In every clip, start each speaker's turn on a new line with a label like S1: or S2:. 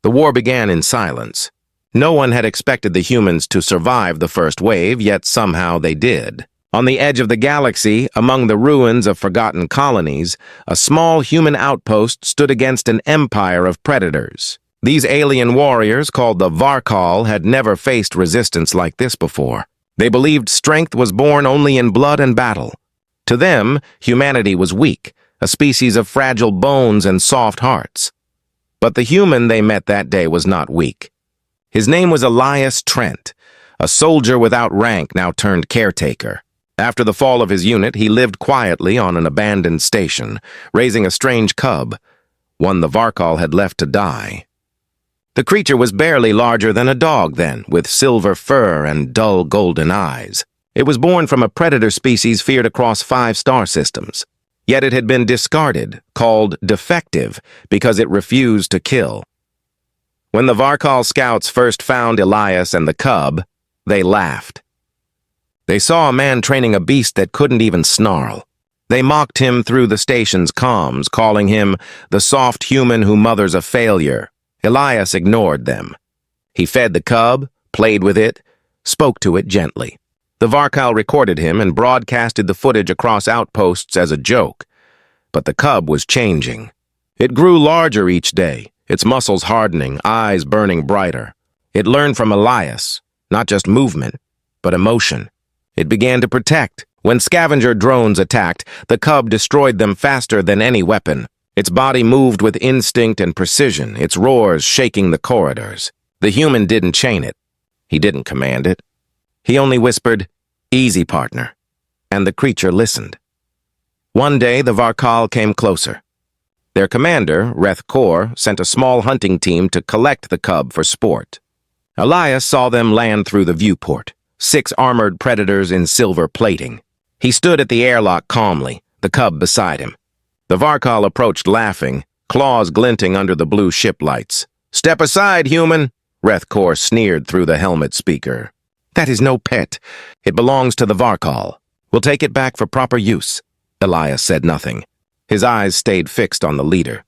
S1: The war began in silence. No one had expected the humans to survive the first wave, yet somehow they did. On the edge of the galaxy, among the ruins of forgotten colonies, a small human outpost stood against an empire of predators. These alien warriors, called the Varkal, had never faced resistance like this before. They believed strength was born only in blood and battle. To them, humanity was weak, a species of fragile bones and soft hearts. But the human they met that day was not weak. His name was Elias Trent, a soldier without rank now turned caretaker. After the fall of his unit, he lived quietly on an abandoned station, raising a strange cub, one the Varkal had left to die. The creature was barely larger than a dog then, with silver fur and dull golden eyes. It was born from a predator species feared across 5 star systems. Yet it had been discarded, called defective, because it refused to kill. When the Varkal scouts first found Elias and the cub, they laughed. They saw a man training a beast that couldn't even snarl. They mocked him through the station's comms, calling him the soft human who mothers a failure. Elias ignored them. He fed the cub, played with it, spoke to it gently. The Varkal recorded him and broadcasted the footage across outposts as a joke. But the cub was changing. It grew larger each day, its muscles hardening, eyes burning brighter. It learned from Elias, not just movement, but emotion. It began to protect. When scavenger drones attacked, the cub destroyed them faster than any weapon. Its body moved with instinct and precision, its roars shaking the corridors. The human didn't chain it. He didn't command it. He only whispered, "Easy, partner." And the creature listened. One day, the Varkal came closer. Their commander, Reth, sent a small hunting team to collect the cub for sport. Elias saw them land through the viewport, 6 armored predators in silver plating. He stood at the airlock calmly, the cub beside him. The Varkal approached laughing, claws glinting under the blue ship lights. "Step aside, human," Reth sneered through the helmet speaker. "That is no pet. It belongs to the Varkal. We'll take it back for proper use." Elias said nothing. His eyes stayed fixed on the leader.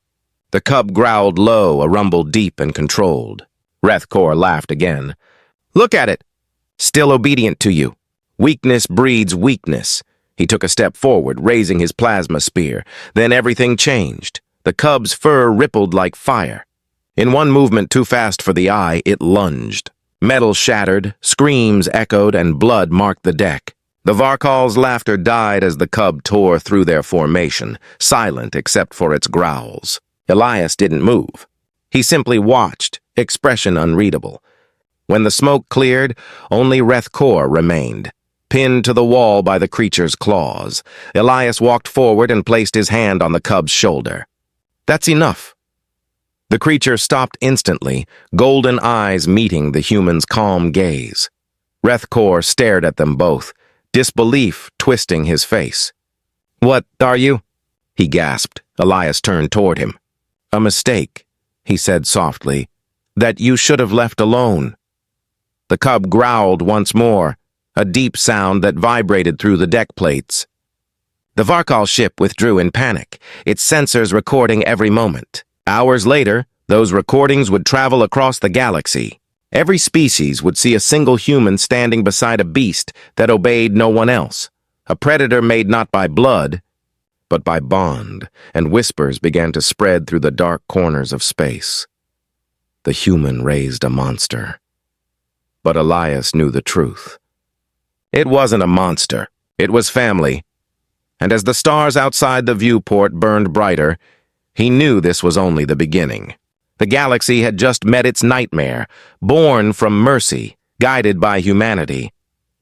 S1: The cub growled low, a rumble deep and controlled. Reth laughed again. "Look at it. Still obedient to you. Weakness breeds weakness." He took a step forward, raising his plasma spear. Then everything changed. The cub's fur rippled like fire. In one movement too fast for the eye, it lunged. Metal shattered, screams echoed, and blood marked the deck. The Varkal's laughter died as the cub tore through their formation, silent except for its growls. Elias didn't move. He simply watched, expression unreadable. When the smoke cleared, only Reth remained, pinned to the wall by the creature's claws. Elias walked forward and placed his hand on the cub's shoulder. "That's enough." The creature stopped instantly, golden eyes meeting the human's calm gaze. Reth stared at them both, disbelief twisting his face. "What are you?" he gasped. Elias turned toward him. "A mistake," he said softly, "that you should have left alone." The cub growled once more, a deep sound that vibrated through the deck plates. The Varkal ship withdrew in panic, its sensors recording every moment. Hours later, those recordings would travel across the galaxy. Every species would see a single human standing beside a beast that obeyed no one else, a predator made not by blood, but by bond, and whispers began to spread through the dark corners of space. The human raised a monster. But Elias knew the truth. It wasn't a monster. It was family. And as the stars outside the viewport burned brighter, he knew this was only the beginning. The galaxy had just met its nightmare, born from mercy, guided by humanity.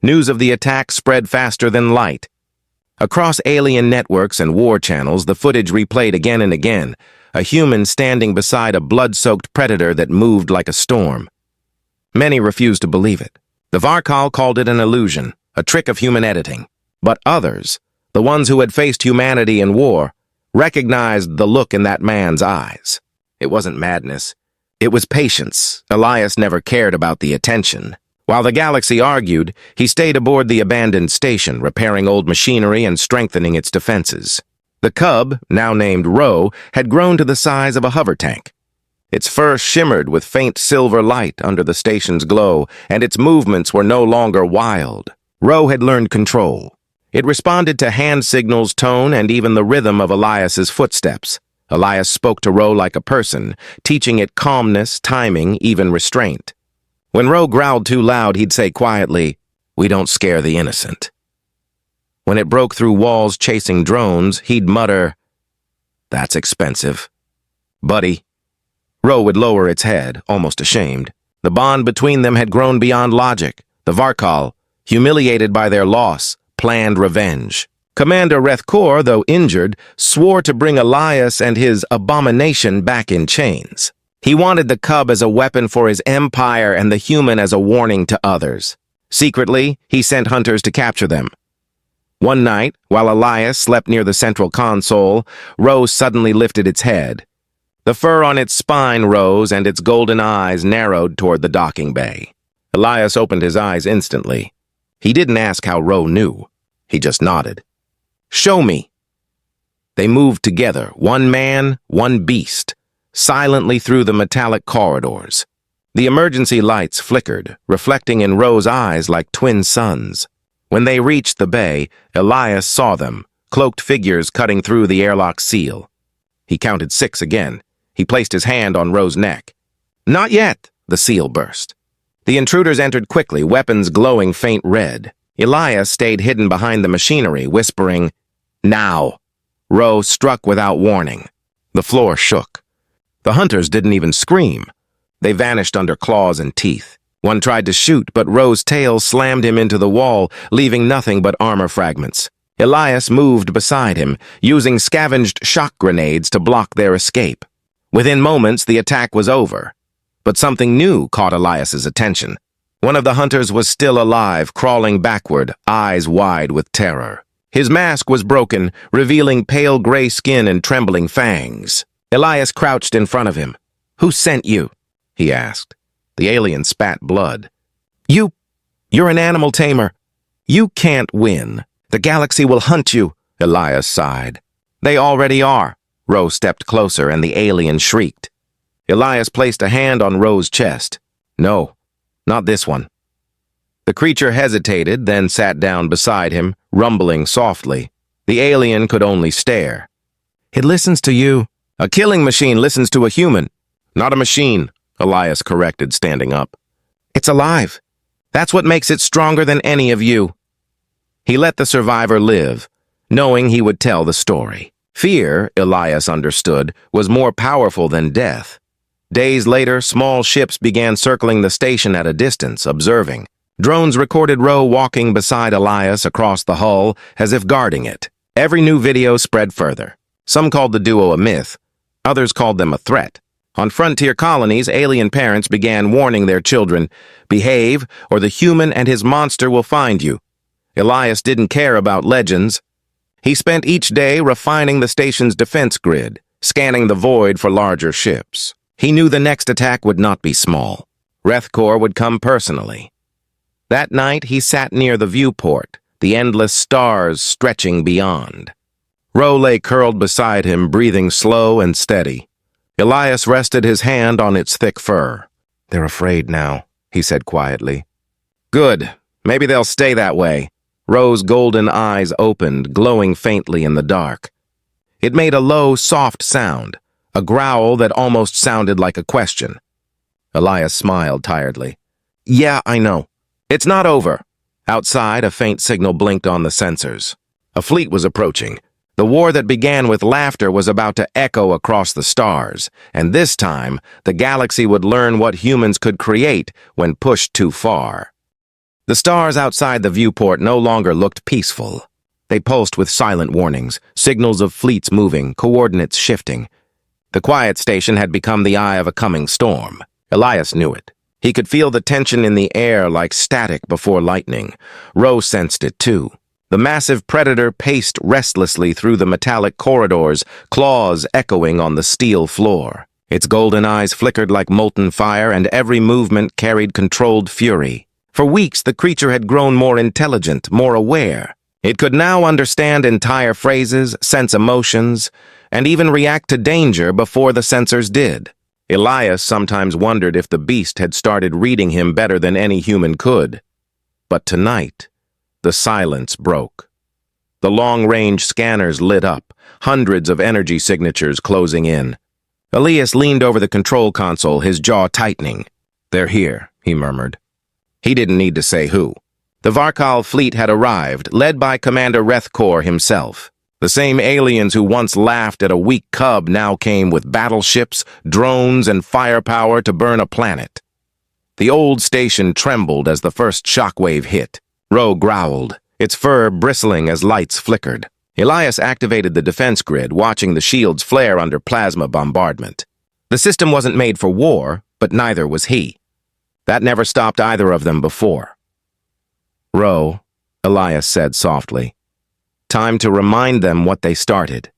S1: News of the attack spread faster than light. Across alien networks and war channels, the footage replayed again and again, a human standing beside a blood-soaked predator that moved like a storm. Many refused to believe it. The Varkal called it an illusion, a trick of human editing. But others, the ones who had faced humanity in war, recognized the look in that man's eyes. It wasn't madness. It was patience. Elias never cared about the attention. While the galaxy argued, he stayed aboard the abandoned station, repairing old machinery and strengthening its defenses. The cub, now named Ro, had grown to the size of a hover tank. Its fur shimmered with faint silver light under the station's glow, and its movements were no longer wild. Ro had learned control. It responded to hand signals, tone, and even the rhythm of Elias's footsteps. Elias spoke to Ro like a person, teaching it calmness, timing, even restraint. When Ro growled too loud, he'd say quietly, "We don't scare the innocent." When it broke through walls chasing drones, he'd mutter, "That's expensive." "Buddy." Ro would lower its head, almost ashamed. The bond between them had grown beyond logic. The Varkal, humiliated by their loss, planned revenge. Commander Rethkor, though injured, swore to bring Elias and his abomination back in chains. He wanted the cub as a weapon for his empire and the human as a warning to others. Secretly, he sent hunters to capture them. One night, while Elias slept near the central console, Ro suddenly lifted its head. The fur on its spine rose and its golden eyes narrowed toward the docking bay. Elias opened his eyes instantly. He didn't ask how Ro knew. He just nodded. "Show me." They moved together, one man, one beast, silently through the metallic corridors. The emergency lights flickered, reflecting in Ro's eyes like twin suns. When they reached the bay, Elias saw them, cloaked figures cutting through the airlock seal. He counted 6 again. He placed his hand on Ro's neck. "Not yet," the seal burst. The intruders entered quickly, weapons glowing faint red. Elias stayed hidden behind the machinery, whispering, "Now." Ro struck without warning. The floor shook. The hunters didn't even scream. They vanished under claws and teeth. One tried to shoot, but Ro's tail slammed him into the wall, leaving nothing but armor fragments. Elias moved beside him, using scavenged shock grenades to block their escape. Within moments, the attack was over. But something new caught Elias's attention. One of the hunters was still alive, crawling backward, eyes wide with terror. His mask was broken, revealing pale gray skin and trembling fangs. Elias crouched in front of him. "Who sent you?" he asked. The alien spat blood. You're an animal tamer. You can't win. The galaxy will hunt you," Elias sighed. "They already are." Ro stepped closer and the alien shrieked. Elias placed a hand on Ro's chest. "No, not this one." The creature hesitated, then sat down beside him, rumbling softly. The alien could only stare. "It listens to you. A killing machine listens to a human." "Not a machine," Elias corrected, standing up. "It's alive. That's what makes it stronger than any of you." He let the survivor live, knowing he would tell the story. Fear, Elias understood, was more powerful than death. Days later, small ships began circling the station at a distance, observing. Drones recorded Ro walking beside Elias across the hull, as if guarding it. Every new video spread further. Some called the duo a myth. Others called them a threat. On frontier colonies, alien parents began warning their children, "Behave, or the human and his monster will find you." Elias didn't care about legends. He spent each day refining the station's defense grid, scanning the void for larger ships. He knew the next attack would not be small. Rethkor would come personally. That night, he sat near the viewport, the endless stars stretching beyond. Ro lay curled beside him, breathing slow and steady. Elias rested his hand on its thick fur. "They're afraid now," he said quietly. "Good. Maybe they'll stay that way." Ro's golden eyes opened, glowing faintly in the dark. It made a low, soft sound, a growl that almost sounded like a question. Elias smiled tiredly. "Yeah, I know. It's not over." Outside, a faint signal blinked on the sensors. A fleet was approaching. The war that began with laughter was about to echo across the stars, and this time, the galaxy would learn what humans could create when pushed too far. The stars outside the viewport no longer looked peaceful. They pulsed with silent warnings, signals of fleets moving, coordinates shifting. The quiet station had become the eye of a coming storm. Elias knew it. He could feel the tension in the air like static before lightning. Ro sensed it too. The massive predator paced restlessly through the metallic corridors, claws echoing on the steel floor. Its golden eyes flickered like molten fire, and every movement carried controlled fury. For weeks, the creature had grown more intelligent, more aware. It could now understand entire phrases, sense emotions, and even react to danger before the sensors did. Elias sometimes wondered if the beast had started reading him better than any human could. But tonight, the silence broke. The long-range scanners lit up, hundreds of energy signatures closing in. Elias leaned over the control console, his jaw tightening. "They're here," he murmured. He didn't need to say who. The Varkal fleet had arrived, led by Commander Rethkor himself. The same aliens who once laughed at a weak cub now came with battleships, drones, and firepower to burn a planet. The old station trembled as the first shockwave hit. Ro growled, its fur bristling as lights flickered. Elias activated the defense grid, watching the shields flare under plasma bombardment. The system wasn't made for war, but neither was he. That never stopped either of them before. "Ro," Elias said softly. "Time to remind them what they started."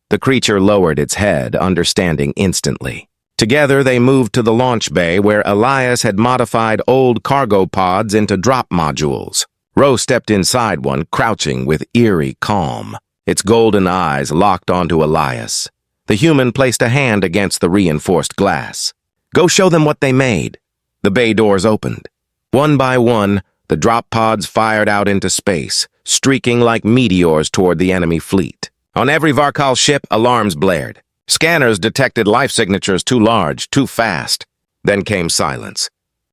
S1: The creature lowered its head, understanding instantly. Together they moved to the launch bay where Elias had modified old cargo pods into drop modules. Ro stepped inside one, crouching with eerie calm. Its golden eyes locked onto Elias. The human placed a hand against the reinforced glass. "Go show them what they made." The bay doors opened. One by one, the drop pods fired out into space, streaking like meteors toward the enemy fleet. On every Varkal ship, alarms blared. Scanners detected life signatures too large, too fast. Then came silence.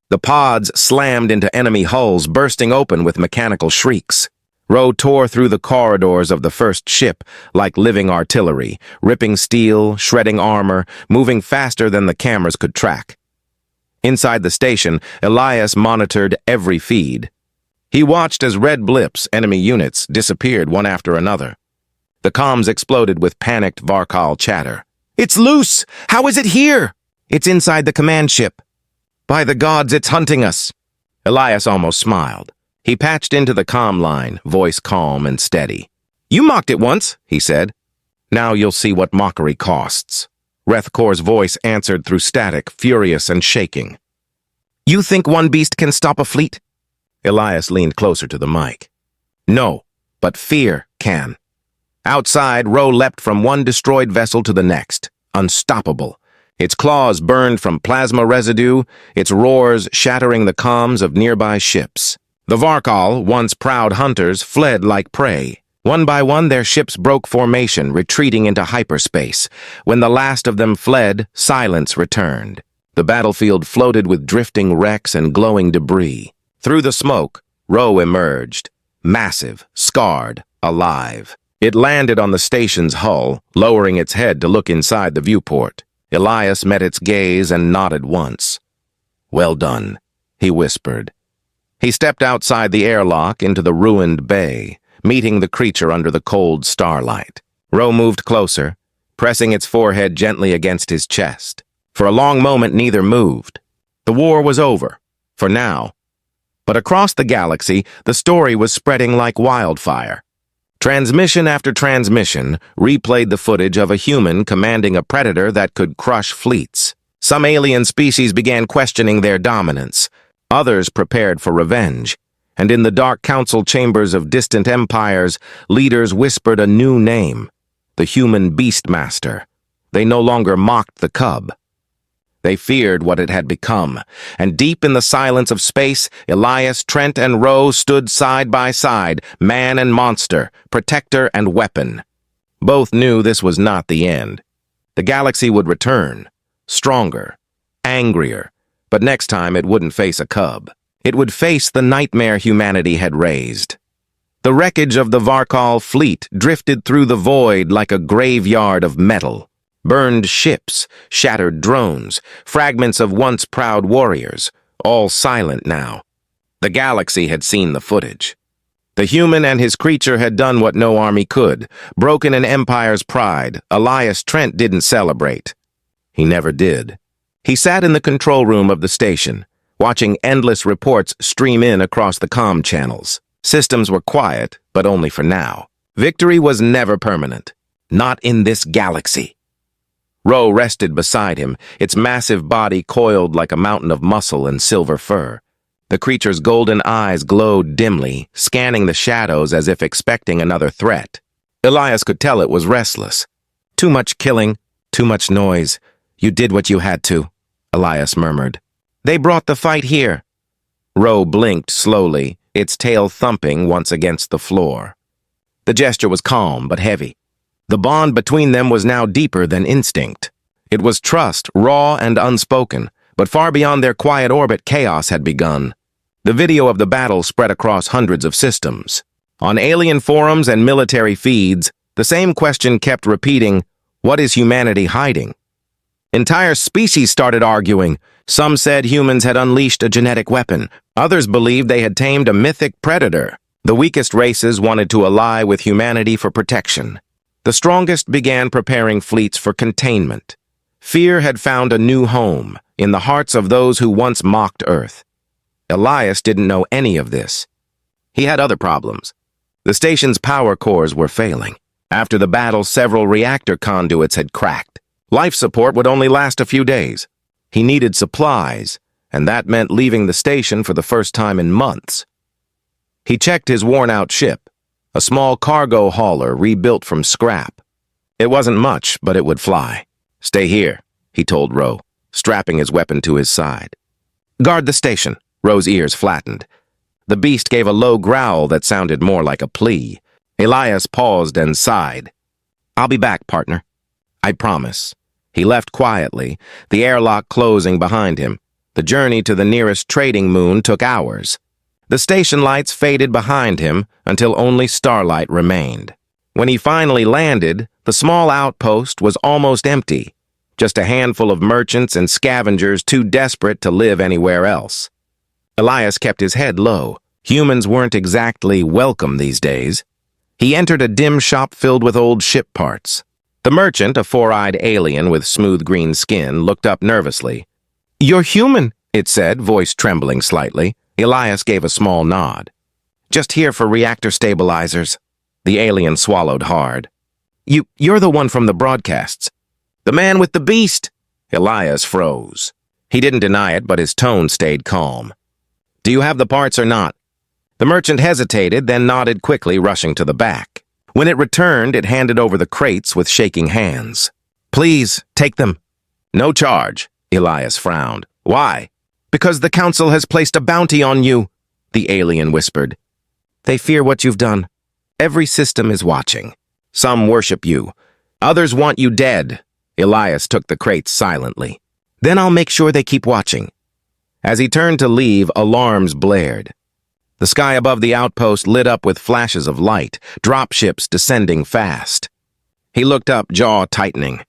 S1: The pods slammed into enemy hulls, bursting open with mechanical shrieks. Ro tore through the corridors of the first ship like living artillery, ripping steel, shredding armor, moving faster than the cameras could track. Inside the station, Elias monitored every feed. He watched as red blips, enemy units, disappeared one after another. The comms exploded with panicked Varkal chatter. "It's loose! How is it here?" "It's inside the command ship." "By the gods, it's hunting us." Elias almost smiled. He patched into the comm line, voice calm and steady. "You mocked it once," he said. "Now you'll see what mockery costs." Rethkor's voice answered through static, furious and shaking. "You think one beast can stop a fleet?" Elias leaned closer to the mic. "No, but fear can." Outside, Ro leapt from one destroyed vessel to the next, unstoppable. Its claws burned from plasma residue, its roars shattering the comms of nearby ships. The Varkal, once proud hunters, fled like prey. One by one, their ships broke formation, retreating into hyperspace. When the last of them fled, silence returned. The battlefield floated with drifting wrecks and glowing debris. Through the smoke, Ro emerged, massive, scarred, alive. It landed on the station's hull, lowering its head to look inside the viewport. Elias met its gaze and nodded once. "Well done," he whispered. He stepped outside the airlock into the ruined bay, meeting the creature under the cold starlight. Ro moved closer, pressing its forehead gently against his chest. For a long moment, neither moved. The war was over, for now. But across the galaxy, the story was spreading like wildfire. Transmission after transmission replayed the footage of a human commanding a predator that could crush fleets. Some alien species began questioning their dominance. Others prepared for revenge. And in the dark council chambers of distant empires, leaders whispered a new name, the human beastmaster. They no longer mocked the cub. They feared what it had become, and deep in the silence of space, Elias, Trent, and Ro stood side by side, man and monster, protector and weapon. Both knew this was not the end. The galaxy would return, stronger, angrier, but next time it wouldn't face a cub. It would face the nightmare humanity had raised. The wreckage of the Varkal fleet drifted through the void like a graveyard of metal. Burned ships, shattered drones, fragments of once proud warriors, all silent now. The galaxy had seen the footage. The human and his creature had done what no army could, broken an empire's pride. Elias Trent didn't celebrate. He never did. He sat in the control room of the station, watching endless reports stream in across the comm channels. Systems were quiet, but only for now. Victory was never permanent. Not in this galaxy. Ro rested beside him, its massive body coiled like a mountain of muscle and silver fur. The creature's golden eyes glowed dimly, scanning the shadows as if expecting another threat. Elias could tell it was restless. Too much killing, too much noise. You did what you had to, Elias murmured. They brought the fight here. Ro blinked slowly, its tail thumping once against the floor. The gesture was calm but heavy. The bond between them was now deeper than instinct. It was trust, raw and unspoken, but far beyond their quiet orbit, chaos had begun. The video of the battle spread across hundreds of systems. On alien forums and military feeds, the same question kept repeating, what is humanity hiding? Entire species started arguing. Some said humans had unleashed a genetic weapon. Others believed they had tamed a mythic predator. The weakest races wanted to ally with humanity for protection. The strongest began preparing fleets for containment. Fear had found a new home in the hearts of those who once mocked Earth. Elias didn't know any of this. He had other problems. The station's power cores were failing. After the battle, several reactor conduits had cracked. Life support would only last a few days. He needed supplies, and that meant leaving the station for the first time in months. He checked his worn-out ship, a small cargo hauler rebuilt from scrap. It wasn't much, but it would fly. Stay here, he told Ro, strapping his weapon to his side. Guard the station, Ro's ears flattened. The beast gave a low growl that sounded more like a plea. Elias paused and sighed. I'll be back, partner. I promise. He left quietly, the airlock closing behind him. The journey to the nearest trading moon took hours. The station lights faded behind him until only starlight remained. When he finally landed, the small outpost was almost empty, just a handful of merchants and scavengers too desperate to live anywhere else. Elias kept his head low. Humans weren't exactly welcome these days. He entered a dim shop filled with old ship parts. The merchant, a four-eyed alien with smooth green skin, looked up nervously. You're human, it said, voice trembling slightly. Elias gave a small nod. Just here for reactor stabilizers. The alien swallowed hard. You're the one from the broadcasts. The man with the beast. Elias froze. He didn't deny it, but his tone stayed calm. Do you have the parts or not? The merchant hesitated, then nodded quickly, rushing to the back. When it returned, it handed over the crates with shaking hands. Please, take them. No charge, Elias frowned. Why? Because the council has placed a bounty on you, the alien whispered. They fear what you've done. Every system is watching. Some worship you. Others want you dead. Elias took the crates silently. Then I'll make sure they keep watching. As he turned to leave, alarms blared. The sky above the outpost lit up with flashes of light, dropships descending fast. He looked up, jaw tightening.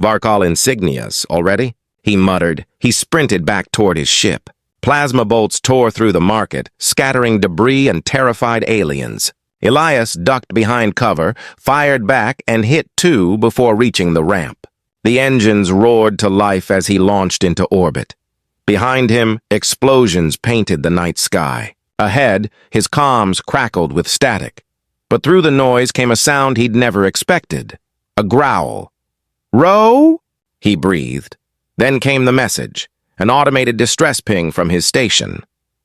S1: Varkal insignias, already? He muttered. He sprinted back toward his ship. Plasma bolts tore through the market, scattering debris and terrified aliens. Elias ducked behind cover, fired back, and hit two before reaching the ramp. The engines roared to life as he launched into orbit. Behind him, explosions painted the night sky. Ahead, his comms crackled with static. But through the noise came a sound he'd never expected. A growl. Ro? He breathed. Then came the message, an automated distress ping from his station.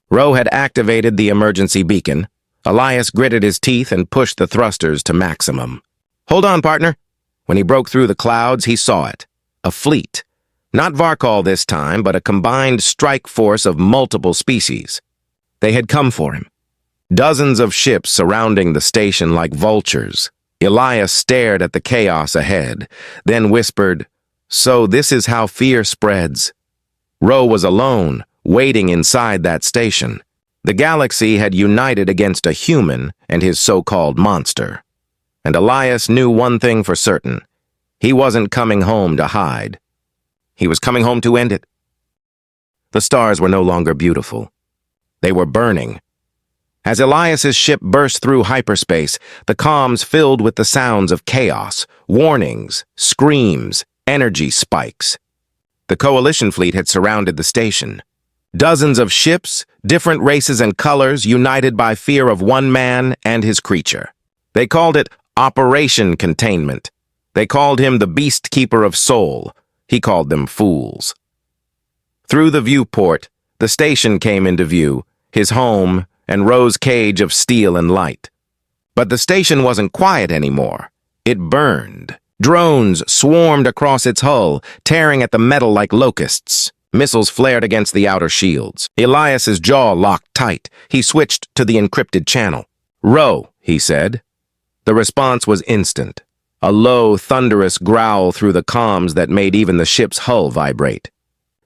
S1: Ro had activated the emergency beacon. Elias gritted his teeth and pushed the thrusters to maximum. Hold on, partner. When he broke through the clouds, he saw it. A fleet. Not Varkal this time, but a combined strike force of multiple species. They had come for him. Dozens of ships surrounding the station like vultures. Elias stared at the chaos ahead, then whispered, So this is how fear spreads. Ro was alone, waiting inside that station. The galaxy had united against a human and his so-called monster. And Elias knew one thing for certain. He wasn't coming home to hide. He was coming home to end it. The stars were no longer beautiful. They were burning. As Elias's ship burst through hyperspace, the comms filled with the sounds of chaos, warnings, screams, energy spikes. The coalition fleet had surrounded the station. Dozens of ships, different races and colors, united by fear of one man and his creature. They called it Operation Containment. They called him the Beast Keeper of Soul. He called them fools. Through the viewport, the station came into view, his home and Ro's cage of steel and light. But the station wasn't quiet anymore. It burned. Drones swarmed across its hull, tearing at the metal like locusts. Missiles flared against the outer shields. Elias's jaw locked tight. He switched to the encrypted channel. "Row," he said. The response was instant. A low, thunderous growl through the comms that made even the ship's hull vibrate.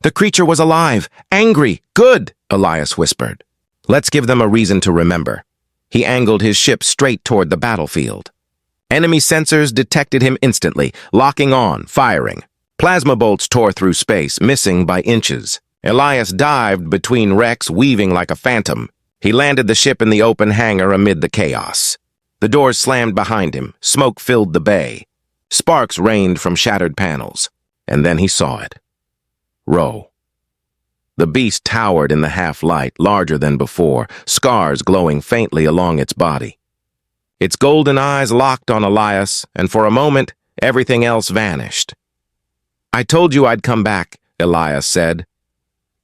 S1: "The creature was alive, angry, good," Elias whispered. "Let's give them a reason to remember." He angled his ship straight toward the battlefield. Enemy sensors detected him instantly, locking on, firing. Plasma bolts tore through space, missing by inches. Elias dived between wrecks, weaving like a phantom. He landed the ship in the open hangar amid the chaos. The doors slammed behind him. Smoke filled the bay. Sparks rained from shattered panels. And then he saw it. Ro. The beast towered in the half-light, larger than before, scars glowing faintly along its body. Its golden eyes locked on Elias, and for a moment, everything else vanished. "I told you I'd come back," Elias said.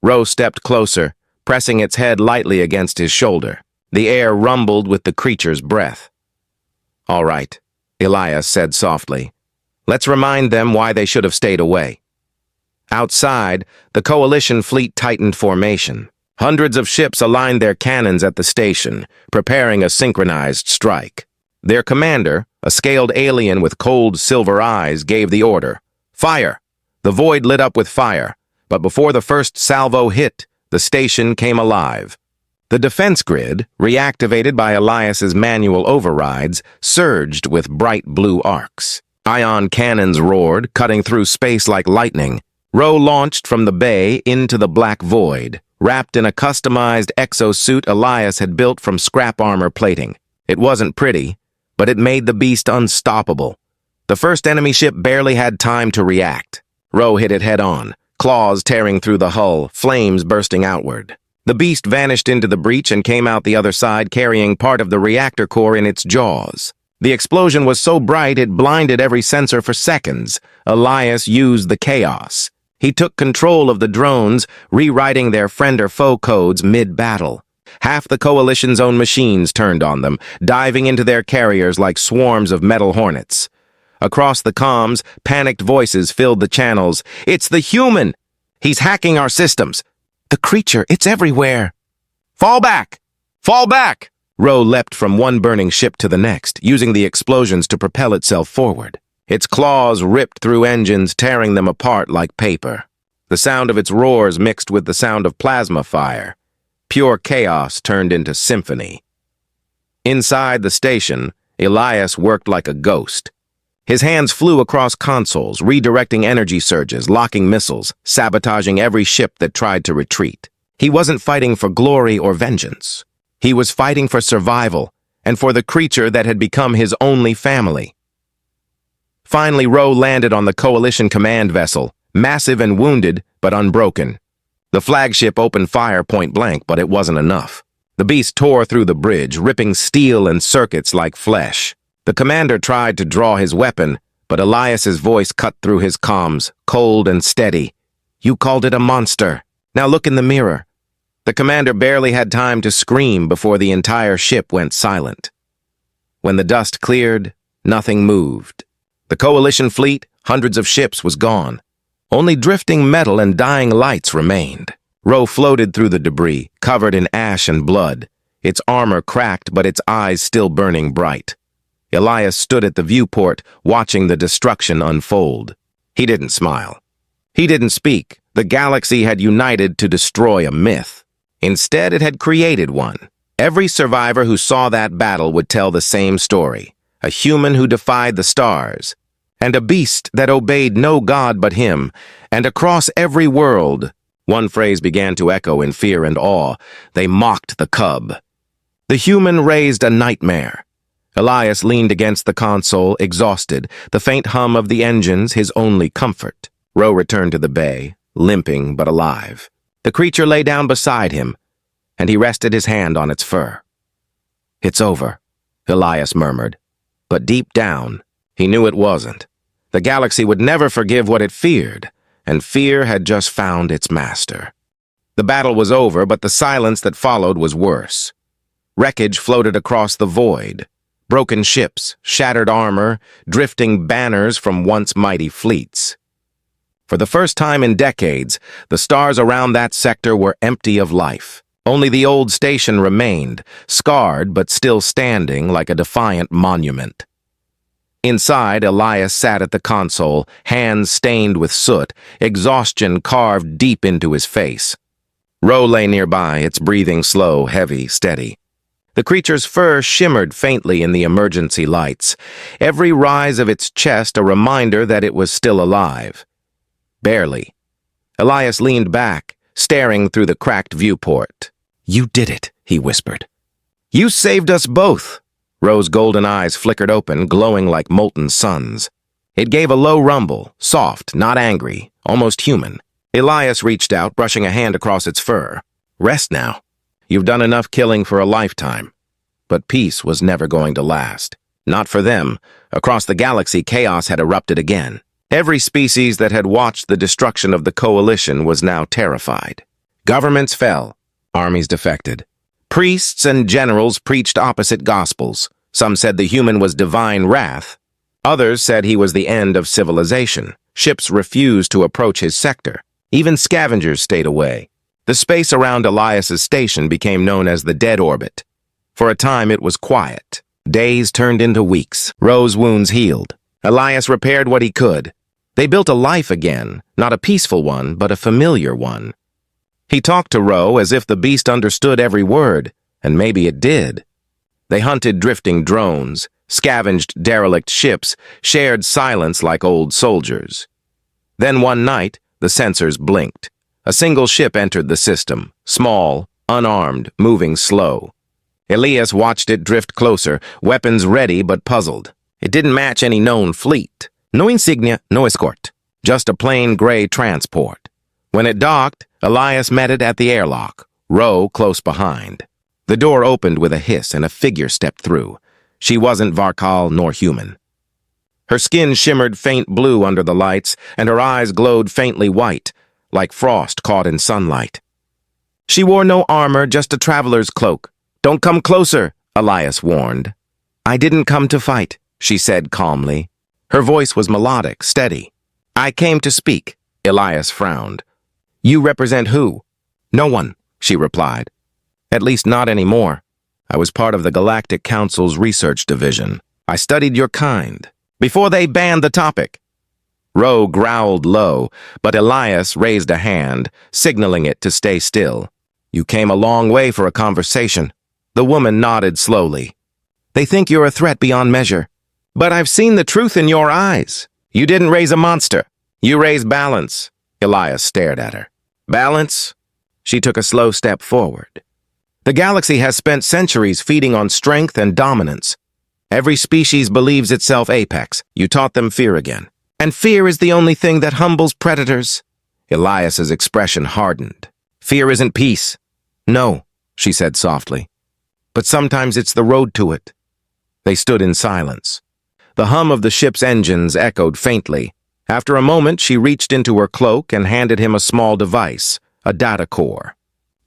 S1: Ro stepped closer, pressing its head lightly against his shoulder. The air rumbled with the creature's breath. "All right," Elias said softly. "Let's remind them why they should have stayed away." Outside, the coalition fleet tightened formation. Hundreds of ships aligned their cannons at the station, preparing a synchronized strike. Their commander, a scaled alien with cold silver eyes, gave the order. "Fire!" The void lit up with fire, but before the first salvo hit, the station came alive. The defense grid, reactivated by Elias's manual overrides, surged with bright blue arcs. Ion cannons roared, cutting through space like lightning. Ro launched from the bay into the black void, wrapped in a customized exosuit Elias had built from scrap armor plating. It wasn't pretty, but it made the beast unstoppable. The first enemy ship barely had time to react. Ro hit it head-on, claws tearing through the hull, flames bursting outward. The beast vanished into the breach and came out the other side carrying part of the reactor core in its jaws. The explosion was so bright it blinded every sensor for seconds. Elias used the chaos. He took control of the drones, rewriting their friend or foe codes mid-battle. Half the coalition's own machines turned on them, diving into their carriers like swarms of metal hornets. Across the comms, panicked voices filled the channels. "It's the human! He's hacking our systems! The creature, it's everywhere! Fall back! Fall back!" Ro leapt from one burning ship to the next, using the explosions to propel itself forward. Its claws ripped through engines, tearing them apart like paper. The sound of its roars mixed with the sound of plasma fire. Pure chaos turned into symphony. Inside the station, Elias worked like a ghost. His hands flew across consoles, redirecting energy surges, locking missiles, sabotaging every ship that tried to retreat. He wasn't fighting for glory or vengeance. He was fighting for survival, and for the creature that had become his only family. Finally, Ro landed on the Coalition command vessel, massive and wounded, but unbroken. The flagship opened fire point blank, but it wasn't enough. The beast tore through the bridge, ripping steel and circuits like flesh. The commander tried to draw his weapon, but Elias's voice cut through his comms, cold and steady. "You called it a monster. Now look in the mirror." The commander barely had time to scream before the entire ship went silent. When the dust cleared, nothing moved. The coalition fleet, hundreds of ships, was gone. Only drifting metal and dying lights remained. Ro floated through the debris, covered in ash and blood. Its armor cracked, but its eyes still burning bright. Elias stood at the viewport, watching the destruction unfold. He didn't smile. He didn't speak. The galaxy had united to destroy a myth. Instead, it had created one. Every survivor who saw that battle would tell the same story. A human who defied the stars, and a beast that obeyed no god but him. And across every world, one phrase began to echo in fear and awe. They mocked the cub. The human raised a nightmare. Elias leaned against the console, exhausted, the faint hum of the engines his only comfort. Ro returned to the bay, limping but alive. The creature lay down beside him, and he rested his hand on its fur. "It's over," Elias murmured. But deep down, he knew it wasn't. The galaxy would never forgive what it feared, and fear had just found its master. The battle was over, but the silence that followed was worse. Wreckage floated across the void. Broken ships, shattered armor, drifting banners from once mighty fleets. For the first time in decades, the stars around that sector were empty of life. Only the old station remained, scarred but still standing like a defiant monument. Inside, Elias sat at the console, hands stained with soot, exhaustion carved deep into his face. Ro lay nearby, its breathing slow, heavy, steady. The creature's fur shimmered faintly in the emergency lights, every rise of its chest a reminder that it was still alive. Barely. Elias leaned back, staring through the cracked viewport. "You did it," he whispered. "You saved us both." Ro's golden eyes flickered open, glowing like molten suns. It gave a low rumble, soft, not angry, almost human. Elias reached out, brushing a hand across its fur. "Rest now. You've done enough killing for a lifetime." But peace was never going to last. Not for them. Across the galaxy, chaos had erupted again. Every species that had watched the destruction of the Coalition was now terrified. Governments fell. Armies defected. Priests and generals preached opposite gospels. Some said the human was divine wrath. Others said he was the end of civilization. Ships refused to approach his sector. Even scavengers stayed away. The space around Elias's station became known as the dead orbit. For a time, it was quiet. Days turned into weeks. Ro's wounds healed. Elias repaired what he could. They built a life again, not a peaceful one, but a familiar one. He talked to Ro as if the beast understood every word, and maybe it did. They hunted drifting drones, scavenged derelict ships, shared silence like old soldiers. Then one night, the sensors blinked. A single ship entered the system, small, unarmed, moving slow. Elias watched it drift closer, weapons ready but puzzled. It didn't match any known fleet. No insignia, no escort. Just a plain gray transport. When it docked, Elias met it at the airlock, Ro close behind. The door opened with a hiss and a figure stepped through. She wasn't Varkal nor human. Her skin shimmered faint blue under the lights, and her eyes glowed faintly white, like frost caught in sunlight. She wore no armor, just a traveler's cloak. "Don't come closer," Elias warned. "I didn't come to fight," she said calmly. Her voice was melodic, steady. "I came to speak," Elias frowned. "You represent who?" "No one," she replied. "At least not anymore. I was part of the Galactic Council's research division. I studied your kind, before they banned the topic." Ro growled low, but Elias raised a hand, signaling it to stay still. "You came a long way for a conversation." The woman nodded slowly. "They think you're a threat beyond measure. But I've seen the truth in your eyes. You didn't raise a monster. You raised balance." Elias stared at her. "Balance?" She took a slow step forward. "The galaxy has spent centuries feeding on strength and dominance. Every species believes itself apex. You taught them fear again. And fear is the only thing that humbles predators." Elias's expression hardened. "Fear isn't peace." "No," she said softly. "But sometimes it's the road to it." They stood in silence. The hum of the ship's engines echoed faintly. After a moment, she reached into her cloak and handed him a small device, a data core.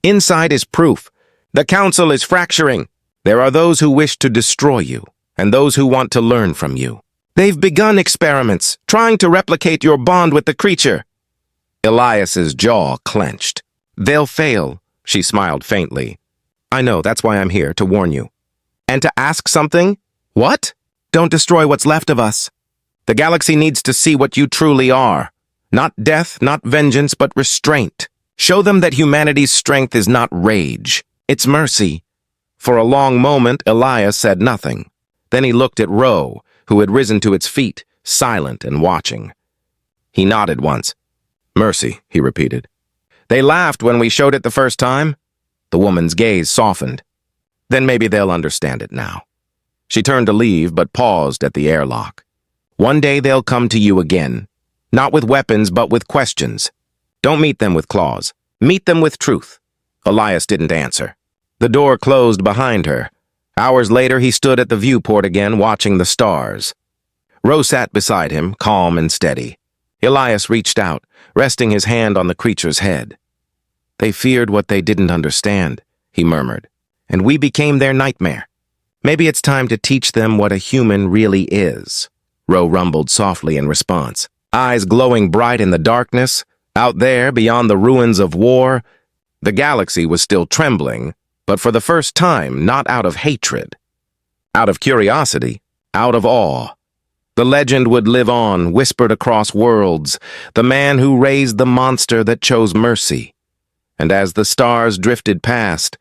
S1: "Inside is proof. The Council is fracturing. There are those who wish to destroy you, and those who want to learn from you. They've begun experiments, trying to replicate your bond with the creature." Elias's jaw clenched. "They'll fail," she smiled faintly. "I know, that's why I'm here, to warn you. And to ask something?" "What?" "Don't destroy what's left of us. The galaxy needs to see what you truly are. Not death, not vengeance, but restraint. Show them that humanity's strength is not rage. It's mercy." For a long moment, Elias said nothing. Then he looked at Ro, who had risen to its feet, silent and watching. He nodded once. "Mercy," he repeated. "They laughed when we showed it the first time." The woman's gaze softened. "Then maybe they'll understand it now." She turned to leave, but paused at the airlock. "One day they'll come to you again. Not with weapons, but with questions. Don't meet them with claws. Meet them with truth." Elias didn't answer. The door closed behind her. Hours later, he stood at the viewport again, watching the stars. Ro sat beside him, calm and steady. Elias reached out, resting his hand on the creature's head. "They feared what they didn't understand," he murmured, "and we became their nightmare. Maybe it's time to teach them what a human really is, Ro rumbled softly in response. Eyes glowing bright in the darkness, out there beyond the ruins of war, the galaxy was still trembling, but for the first time not out of hatred. Out of curiosity, out of awe. The legend would live on, whispered across worlds, the man who raised the monster that chose mercy. And as the stars drifted past,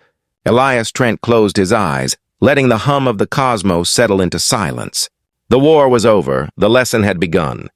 S1: Elias Trent closed his eyes, letting the hum of the cosmos settle into silence. The war was over, the lesson had begun.